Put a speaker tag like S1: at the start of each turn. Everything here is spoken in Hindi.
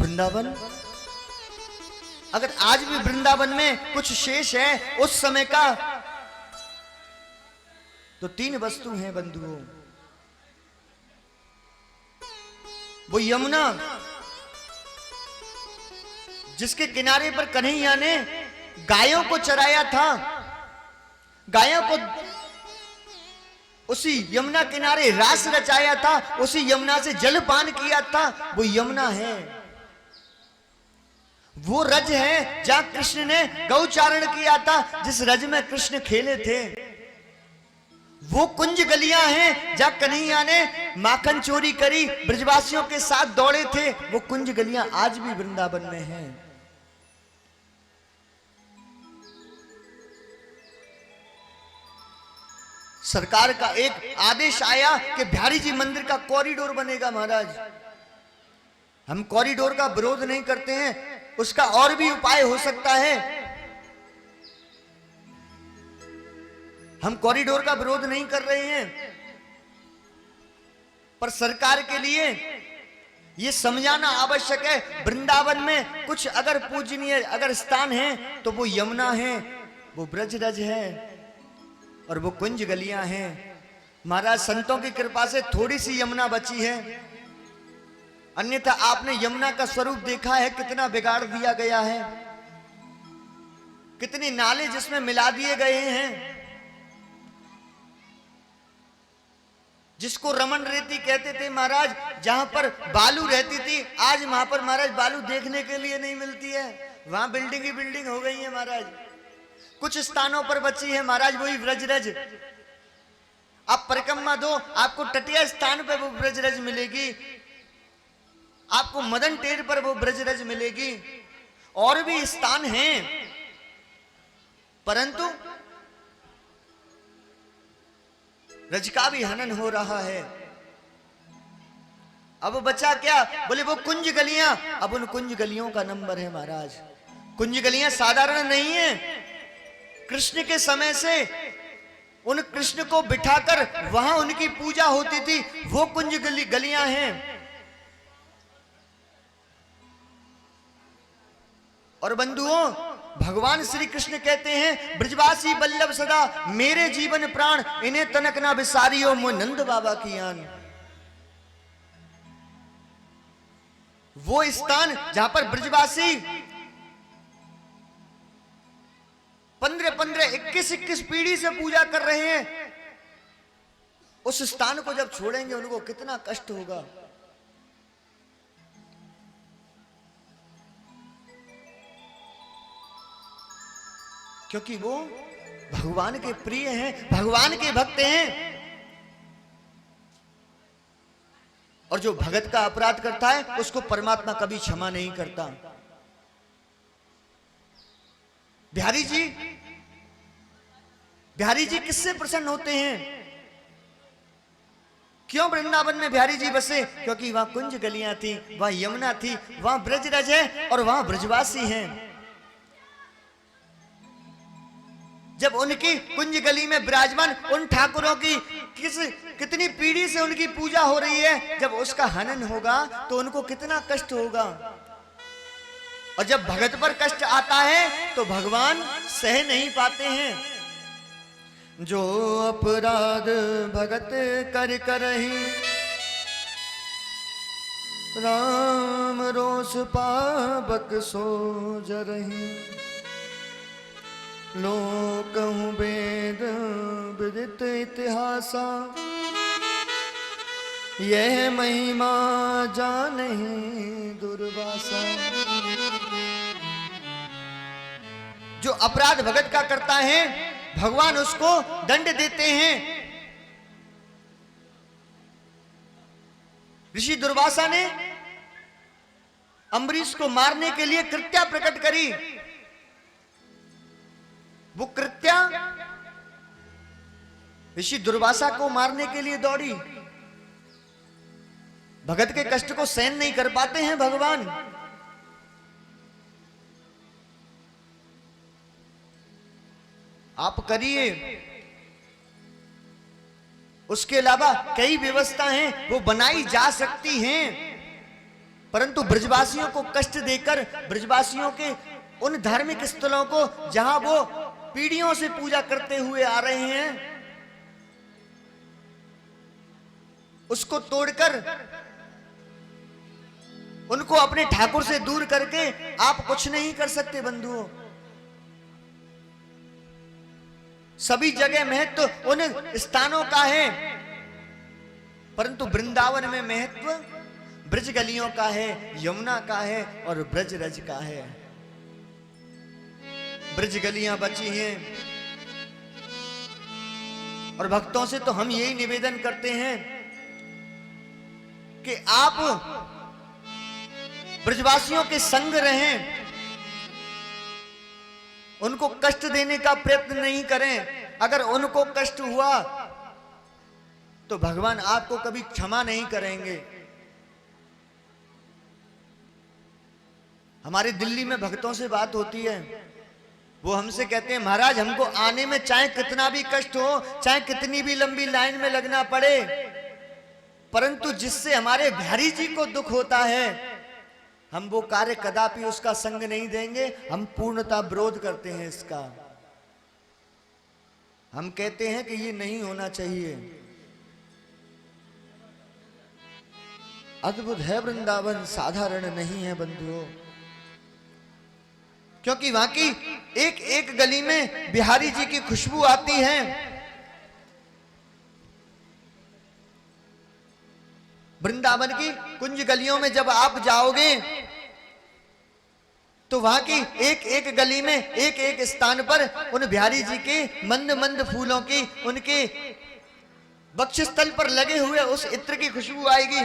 S1: वृंदावन। अगर आज भी वृंदावन में कुछ शेष है उस समय का, तो तीन वस्तु हैं बंधुओं। वो यमुना जिसके किनारे पर कन्हैया ने गायों को चराया था, गायों को उसी यमुना किनारे रास रचाया था, उसी यमुना से जल पान किया था, वो यमुना है। वो रज है जहां कृष्ण ने गौचारण किया था, जिस रज में कृष्ण खेले थे। वो कुंज गलियां हैं जहां कन्हैया ने माखन चोरी करी, ब्रजवासियों के साथ दौड़े थे। वो कुंज गलियां आज भी वृंदावन में हैं। सरकार का एक आदेश आया कि बिहारी जी मंदिर का कॉरिडोर बनेगा। महाराज, हम कॉरिडोर का विरोध नहीं करते हैं, उसका और भी उपाय हो सकता है। हम कॉरिडोर का विरोध नहीं कर रहे हैं, पर सरकार के लिए यह समझाना आवश्यक है, वृंदावन में कुछ अगर पूजनीय अगर स्थान है तो वो यमुना है, वो ब्रजरज है और वो कुंज गलियां हैं। महाराज, संतों की कृपा से थोड़ी सी यमुना बची है, अन्यथा आपने यमुना का स्वरूप देखा है, कितना बिगाड़ दिया गया है, कितने नाले जिसमें मिला दिए गए हैं। जिसको रमन रेती कहते थे महाराज, जहां पर बालू रहती थी, आज वहां पर महाराज बालू देखने के लिए नहीं मिलती है, वहां बिल्डिंग ही बिल्डिंग हो गई है महाराज। कुछ स्थानों पर बची है महाराज वही ब्रजरज। आप परिक्रमा दो, आपको तटीय स्थान पर वो ब्रजरज मिलेगी, आपको मदन टेर पर वो ब्रजरज मिलेगी, और भी स्थान हैं, परंतु रज का भी हनन हो रहा है। अब बचा क्या? बोले वो कुंज गलियां। अब उन कुंज गलियों का नंबर है महाराज। कुंज गलियां साधारण नहीं है। कृष्ण के समय से उन कृष्ण को बिठाकर वहां उनकी पूजा होती थी, वो कुंज गलियां हैं। और बंधुओं, भगवान श्री कृष्ण कहते हैं, ब्रजवासी बल्लभ सदा मेरे जीवन प्राण, इन्हें तनक ना बिसारियो मोह नंद बाबा की आन। वो स्थान जहां पर ब्रजवासी 15-15, 21-21 पीढ़ी से पूजा कर रहे हैं, उस स्थान को जब छोड़ेंगे उनको कितना कष्ट होगा। क्योंकि वो भगवान के प्रिय हैं, भगवान के भक्त हैं। और जो भगत का अपराध करता है उसको परमात्मा कभी क्षमा नहीं करता। बिहारी जी किससे प्रसन्न होते हैं? क्यों वृंदावन में बिहारी जी बसे? क्योंकि वहां कुंज गलियां थी, वहां यमुना थी, वहां ब्रजरज है और वहां ब्रजवासी हैं। जब उनकी कुंज गली में विराजमान उन ठाकुरों की कितनी पीढ़ी से उनकी पूजा हो रही है, जब उसका हनन होगा तो उनको कितना कष्ट होगा। और जब भगत पर कष्ट आता है तो भगवान सह नहीं पाते हैं। जो अपराध भगत कर करही, राम रोष पावक सो जरही। लोकहु वेद विदित इतिहासा, यह महिमा जानहि दुर्वासा। जो अपराध भगत का करता है भगवान उसको दंड देते हैं। ऋषि दुर्वासा ने अम्बरीश को मारने के लिए कृत्या प्रकट करी। वो कृत्या ऋषि दुर्वासा को मारने के लिए दौड़ी। भगत के कष्ट को सहन नहीं कर पाते हैं भगवान। आप करिए, उसके अलावा कई व्यवस्था हैं वो बनाई जा सकती हैं। परंतु ब्रजवासियों को कष्ट देकर, ब्रजवासियों के उन धार्मिक स्थलों को जहां वो पीढ़ियों से पूजा करते हुए आ रहे हैं, उसको तोड़कर, उनको अपने ठाकुर से दूर करके आप कुछ नहीं कर सकते बंधुओं। सभी जगह महत्व उन स्थानों का है, परंतु वृंदावन में महत्व ब्रज गलियों का है, यमुना का है और ब्रज रज का है। ब्रज गलियां बची हैं और भक्तों से तो हम यही निवेदन करते हैं कि आप ब्रजवासियों के संग रहें, उनको कष्ट देने का प्रयत्न नहीं करें। अगर उनको कष्ट हुआ तो भगवान आपको कभी क्षमा नहीं करेंगे। हमारे दिल्ली में भक्तों से बात होती है, वो हमसे कहते हैं महाराज हमको आने में चाहे कितना भी कष्ट हो, चाहे कितनी भी लंबी लाइन में लगना पड़े, परंतु जिससे हमारे बिहारी जी को दुख होता है हम वो कार्य कदापि उसका संग नहीं देंगे। हम पूर्णतः विरोध करते हैं इसका। हम कहते हैं कि ये नहीं होना चाहिए। अद्भुत है वृंदावन, साधारण नहीं है बंधुओं, क्योंकि वहां की एक एक गली में बिहारी जी की खुशबू आती है। वृंदावन की कुंज गलियों में जब आप जाओगे तो वहां की एक एक गली में, एक एक स्थान पर उन बिहारी जी के मंद मंद फूलों की, उनके वक्षस्थल पर लगे हुए उस इत्र की खुशबू आएगी।